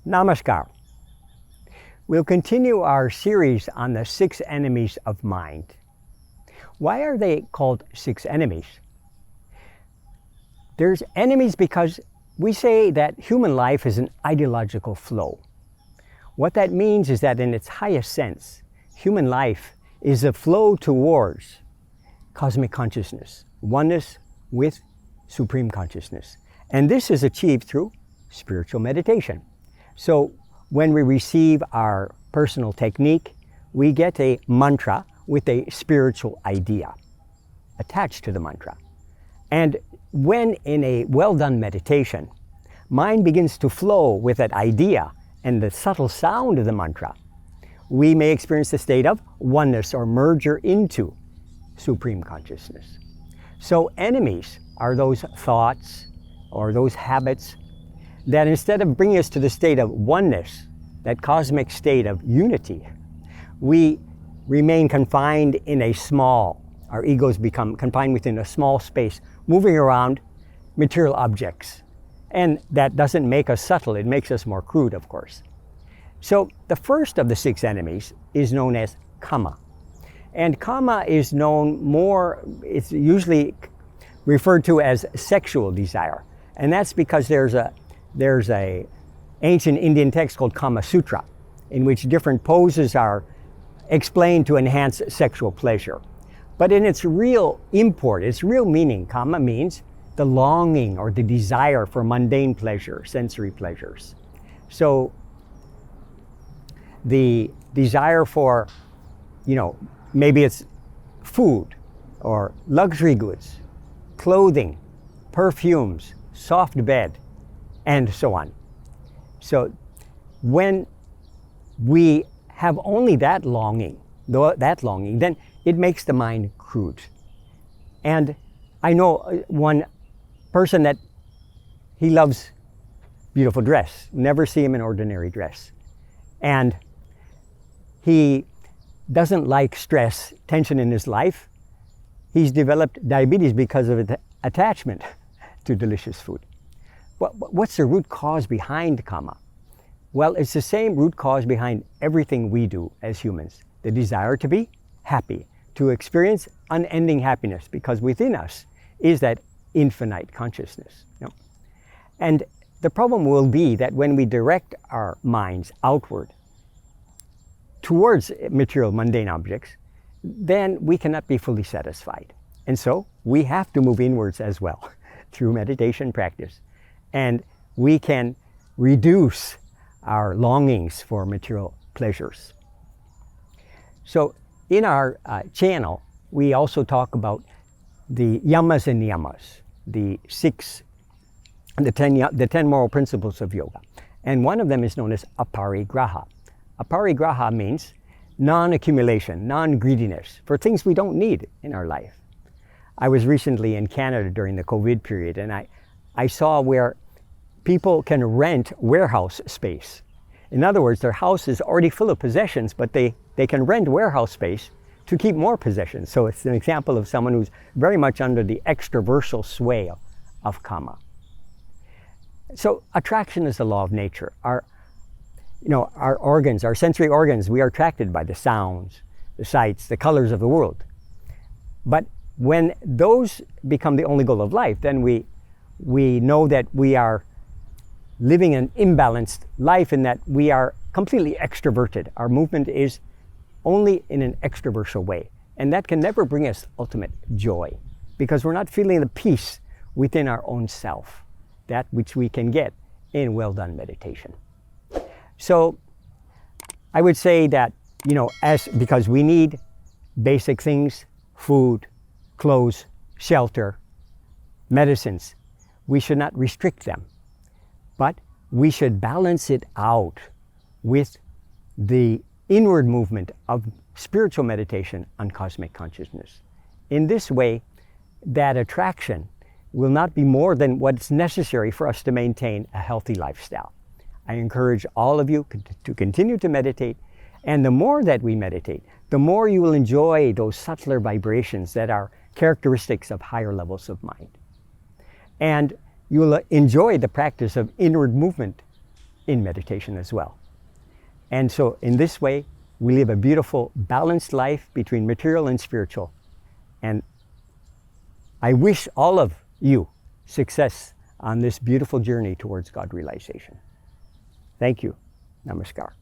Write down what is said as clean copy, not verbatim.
Namaskar. We'll continue our series on the 6 enemies of mind. Why are they called 6 enemies? There's enemies because we say that human life is an ideological flow. What that means is that in its highest sense, human life is a flow towards cosmic consciousness, oneness with supreme consciousness. And this is achieved through spiritual meditation. So when we receive our personal technique, we get a mantra with a spiritual idea attached to the mantra. And when in a well-done meditation, mind begins to flow with that idea and the subtle sound of the mantra, we may experience the state of oneness or merger into supreme consciousness. So enemies are those thoughts or those habits that instead of bringing us to the state of oneness, that cosmic state of unity, we remain confined in our egos become confined within a small space, moving around material objects. And that doesn't make us subtle, it makes us more crude, of course. So the first of the 6 enemies is known as kama. And kama is known more, it's usually referred to as sexual desire. And that's because there's a ancient Indian text called Kama Sutra, in which different poses are explained to enhance sexual pleasure. But in its real import, its real meaning, kama means the longing or the desire for mundane pleasure, sensory pleasures. So the desire for, maybe it's food or luxury goods, clothing, perfumes, soft bed, and so on. So when we have only that longing, then it makes the mind crude. And I know one person that he loves beautiful dress, never see him in ordinary dress. And he doesn't like stress, tension in his life. He's developed diabetes because of attachment to delicious food. What's the root cause behind kama? Well, it's the same root cause behind everything we do as humans. The desire to be happy, to experience unending happiness, because within us is that infinite consciousness. And the problem will be that when we direct our minds outward towards material mundane objects, then we cannot be fully satisfied. And so we have to move inwards as well through meditation practice. And we can reduce our longings for material pleasures. So in our channel, we also talk about the yamas and niyamas, the 10 moral principles of yoga. And one of them is known as Aparigraha. Aparigraha means non-accumulation, non-greediness for things we don't need in our life. I was recently in Canada during the COVID period, and I saw where people can rent warehouse space. In other words, their house is already full of possessions, but they can rent warehouse space to keep more possessions. So it's an example of someone who's very much under the extraversal sway of kama. So attraction is the law of nature. Our organs, our sensory organs, we are attracted by the sounds, the sights, the colors of the world. But when those become the only goal of life, then we know that we are living an imbalanced life in that we are completely extroverted. Our movement is only in an extroversial way. And that can never bring us ultimate joy because we're not feeling the peace within our own self, that which we can get in well-done meditation. So I would say that, because we need basic things, food, clothes, shelter, medicines, we should not restrict them. But we should balance it out with the inward movement of spiritual meditation on cosmic consciousness. In this way, that attraction will not be more than what's necessary for us to maintain a healthy lifestyle. I encourage all of you to continue to meditate, and the more that we meditate, the more you will enjoy those subtler vibrations that are characteristics of higher levels of mind. And you will enjoy the practice of inward movement in meditation as well. And so in this way, we live a beautiful, balanced life between material and spiritual. And I wish all of you success on this beautiful journey towards God realization. Thank you. Namaskar.